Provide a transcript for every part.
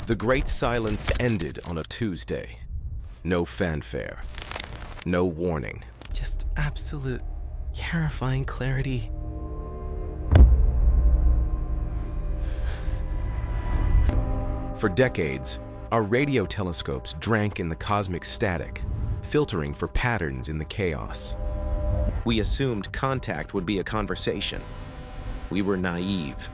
The great silence ended on a Tuesday. No fanfare. No warning. Just absolute, terrifying clarity. For decades, our radio telescopes drank in the cosmic static, filtering for patterns in the chaos. We assumed contact would be a conversation. We were naive.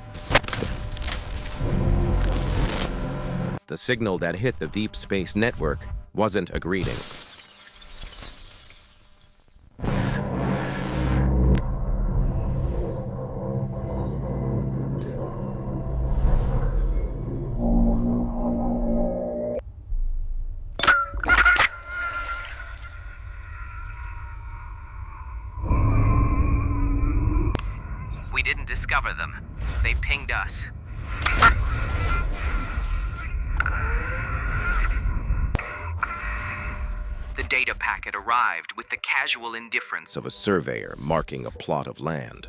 The signal that hit the deep space network wasn't a greeting. We didn't discover them. They pinged us. The data packet arrived with the casual indifference Of a surveyor marking a plot of land.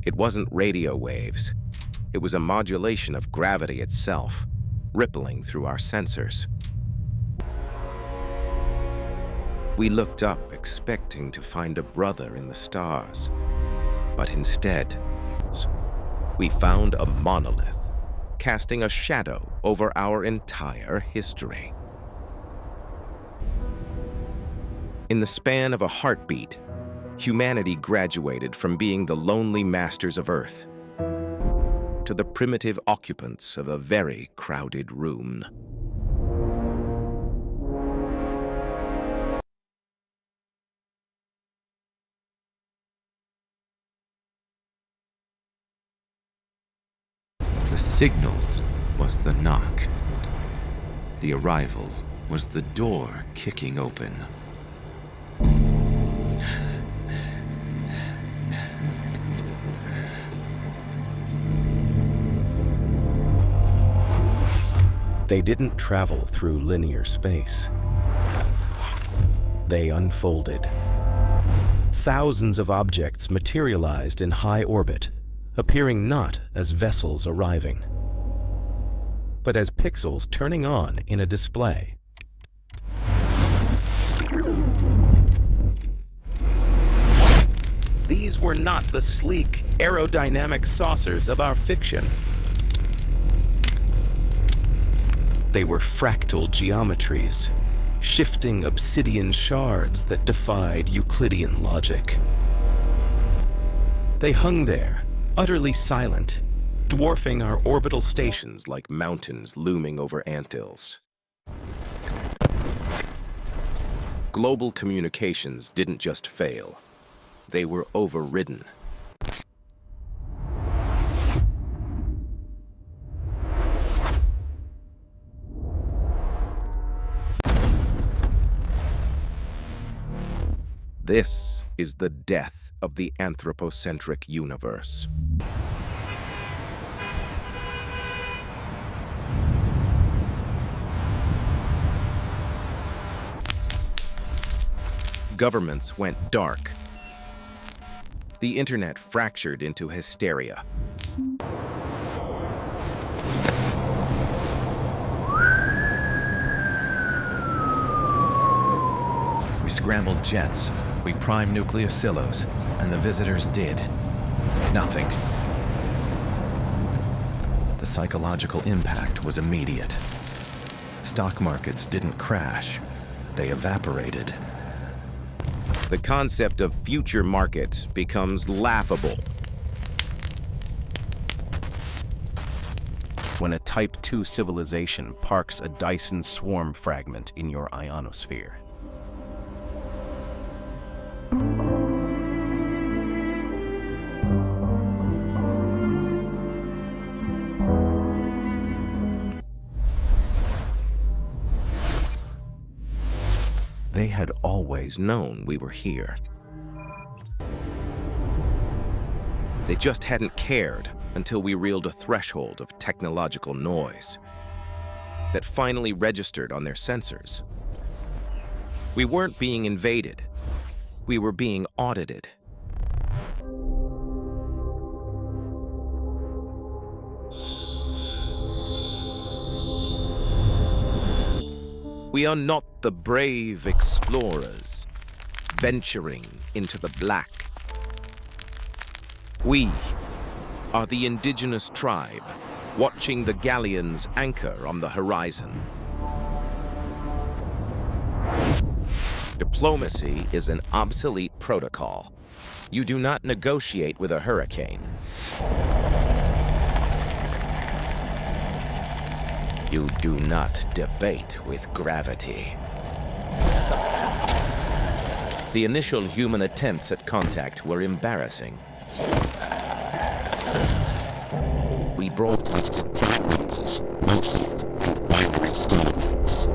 It wasn't radio waves. It was a modulation of gravity itself, rippling through our sensors. We looked up, expecting to find a brother in the stars. But instead, we found a monolith, casting a shadow over our entire history. In the span of a heartbeat, humanity graduated from being the lonely masters of Earth to the primitive occupants of a very crowded room. The signal was the knock. The arrival was the door kicking open. They didn't travel through linear space. They unfolded. Thousands of objects materialized in high orbit, appearing not as vessels arriving, but as pixels turning on in a display. These were not the sleek, aerodynamic saucers of our fiction. They were fractal geometries, shifting obsidian shards that defied Euclidean logic. They hung there, utterly silent, dwarfing our orbital stations like mountains looming over anthills. Global communications didn't just fail, they were overridden. This is the death of the anthropocentric universe. Governments went dark. The internet fractured into hysteria. We scrambled jets, we primed nuclear silos, and the visitors did nothing. The psychological impact was immediate. Stock markets didn't crash, they evaporated. The concept of future market becomes laughable when a Type 2 civilization parks a Dyson swarm fragment in your ionosphere. They had always known we were here. They just hadn't cared until we reeled a threshold of technological noise that finally registered on their sensors. We weren't being invaded. We were being audited. We are not the brave explorers venturing into the black. We are the indigenous tribe watching the galleons anchor on the horizon. Diplomacy is an obsolete protocol. You do not negotiate with a hurricane. You do not debate with gravity. The initial human attempts at contact were embarrassing. We broadcasted chat windows, mostly in binary statements.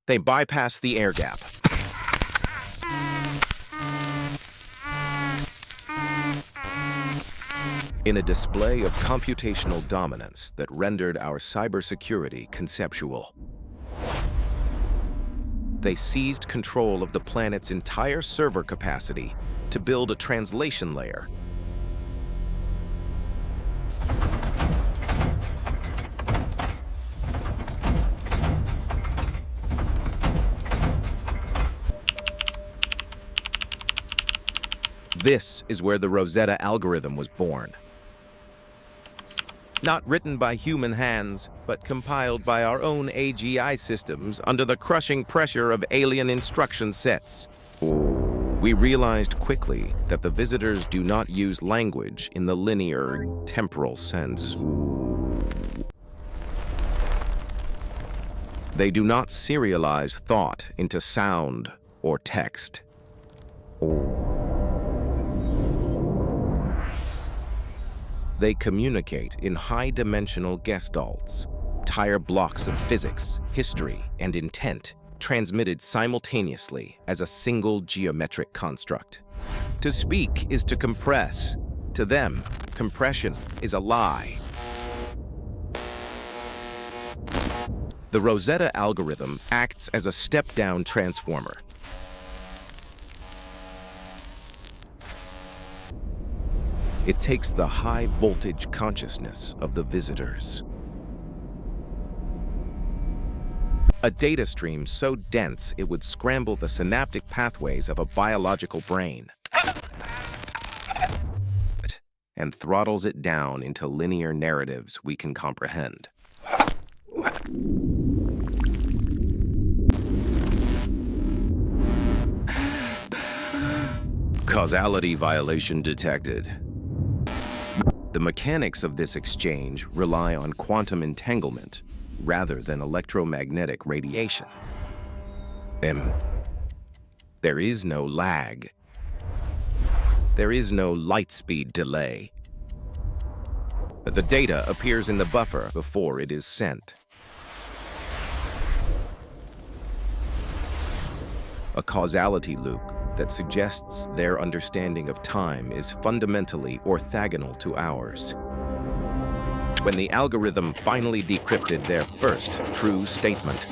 They bypass the air gap. In a display of computational dominance that rendered our cybersecurity conceptual. They seized control of the planet's entire server capacity to build a translation layer. This is where the Rosetta Algorithm was born. Not written by human hands, but compiled by our own AGI systems under the crushing pressure of alien instruction sets. We realized quickly that the visitors do not use language in the linear, temporal sense. They do not serialize thought into sound or text. They communicate in high-dimensional gestalts, entire blocks of physics, history, and intent, transmitted simultaneously as a single geometric construct. To speak is to compress. To them, compression is a lie. The Rosetta algorithm acts as a step-down transformer. It takes the high-voltage consciousness of the visitors. A data stream so dense it would scramble the synaptic pathways of a biological brain, and throttles it down into linear narratives we can comprehend. Causality violation detected. The mechanics of this exchange rely on quantum entanglement rather than electromagnetic radiation. There is no lag. There is no light speed delay. The data appears in the buffer before it is sent. A causality loop that suggests their understanding of time is fundamentally orthogonal to ours. When the algorithm finally decrypted their first true statement,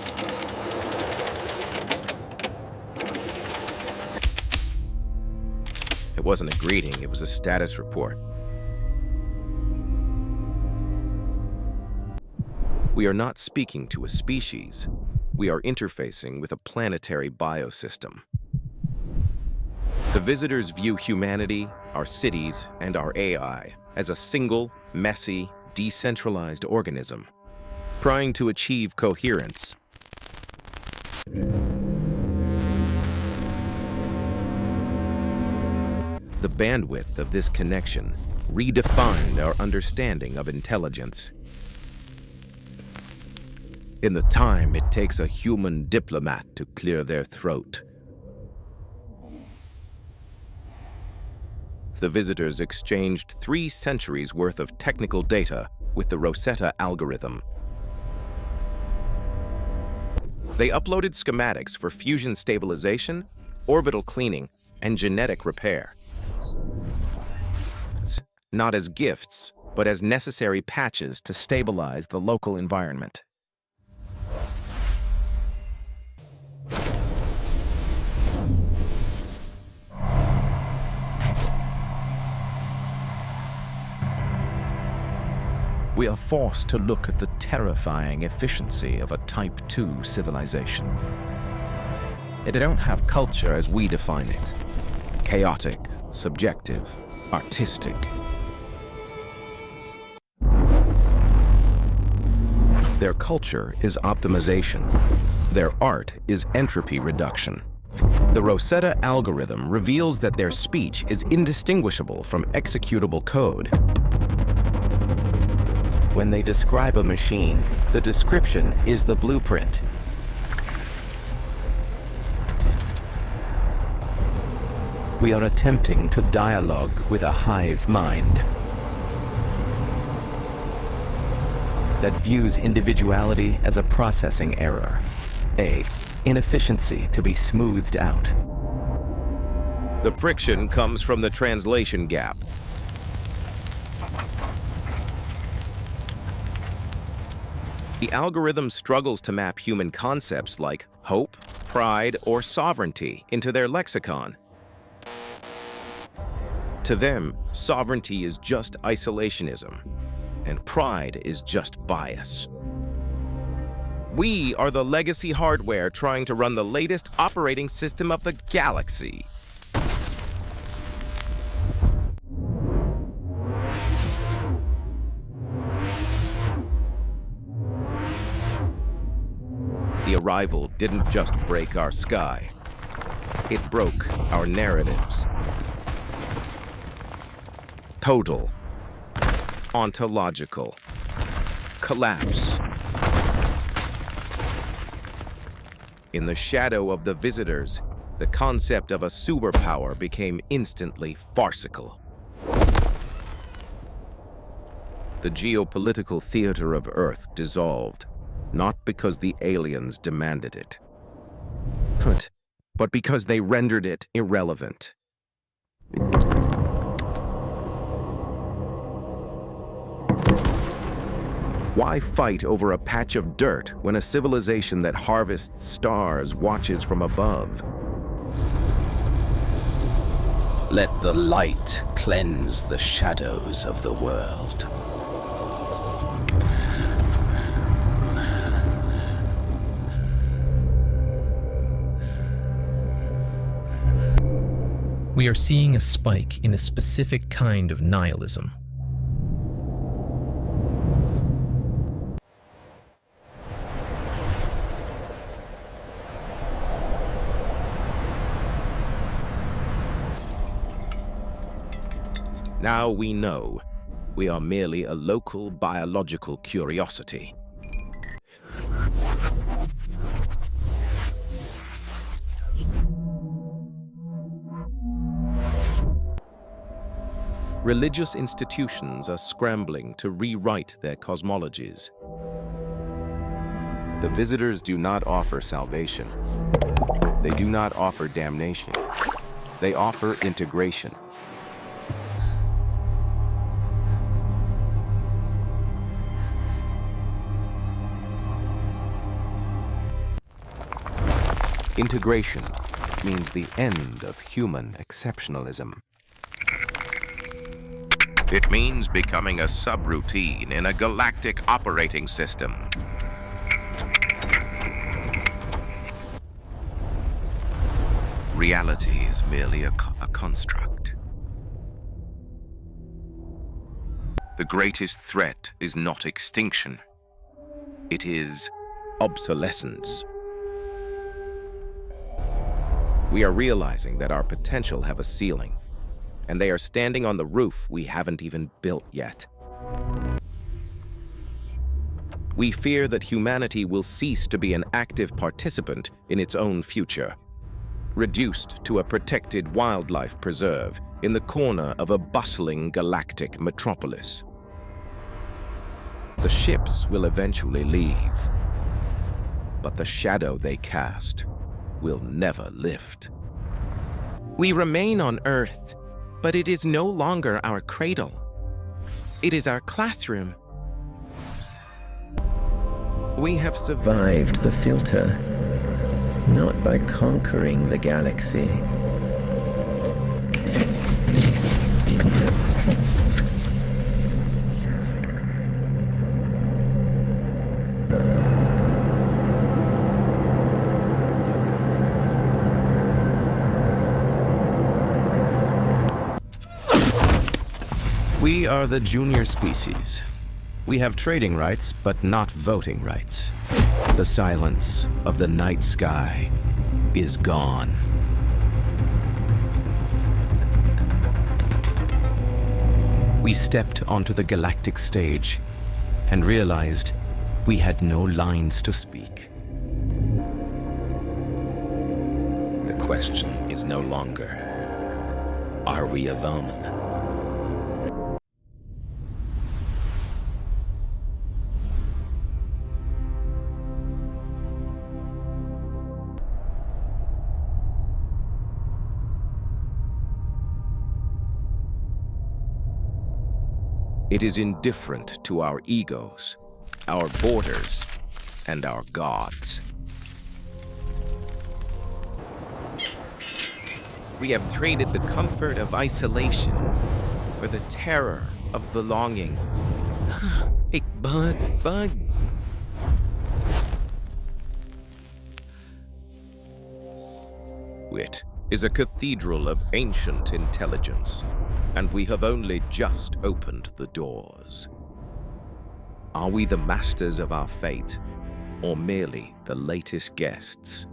it wasn't a greeting, it was a status report. We are not speaking to a species. We are interfacing with a planetary biosystem. The visitors view humanity, our cities, and our AI as a single, messy, decentralized organism, trying to achieve coherence. The bandwidth of this connection redefined our understanding of intelligence. In the time it takes a human diplomat to clear their throat, the visitors exchanged 3 centuries worth of technical data with the Rosetta algorithm. They uploaded schematics for fusion stabilization, orbital cleaning, and genetic repair. Not as gifts, but as necessary patches to stabilize the local environment. We are forced to look at the terrifying efficiency of a Type 2 civilization. They don't have culture as we define it. Chaotic, subjective, artistic. Their culture is optimization. Their art is entropy reduction. The Rosetta Algorithm reveals that their speech is indistinguishable from executable code. When they describe a machine, the description is the blueprint. We are attempting to dialogue with a hive mind that views individuality as a processing error, an inefficiency to be smoothed out. The friction comes from the translation gap. The algorithm struggles to map human concepts like hope, pride, or sovereignty into their lexicon. To them, sovereignty is just isolationism, and pride is just bias. We are the legacy hardware trying to run the latest operating system of the galaxy. The arrival didn't just break our sky. It broke our narratives. Total, ontological, collapse. In the shadow of the visitors, the concept of a superpower became instantly farcical. The geopolitical theater of Earth dissolved, not because the aliens demanded it, but because they rendered it irrelevant. Why fight over a patch of dirt when a civilization that harvests stars watches from above? Let the light cleanse the shadows of the world. We are seeing a spike in a specific kind of nihilism. Now we know we are merely a local biological curiosity. Religious institutions are scrambling to rewrite their cosmologies. The visitors do not offer salvation. They do not offer damnation. They offer integration. Integration means the end of human exceptionalism. It means becoming a subroutine in a galactic operating system. Reality is merely a construct. The greatest threat is not extinction. It is obsolescence. We are realizing that our potential have a ceiling, and they are standing on the roof we haven't even built yet. We fear that humanity will cease to be an active participant in its own future, reduced to a protected wildlife preserve in the corner of a bustling galactic metropolis. The ships will eventually leave, but the shadow they cast will never lift. We remain on Earth, but it is no longer our cradle. It is our classroom. We have survived The filter, not by conquering the galaxy. We are the junior species. We have trading rights, but not voting rights. The silence of the night sky is gone. We stepped onto the galactic stage and realized we had no lines to speak. The question is no longer, are we a vermin? It is indifferent to our egos, our borders, and our gods. We have traded the comfort of isolation for the terror of belonging. Hey, bud. Wit is a cathedral of ancient intelligence, and we have only just opened the doors. Are we the masters of our fate, or merely the latest guests?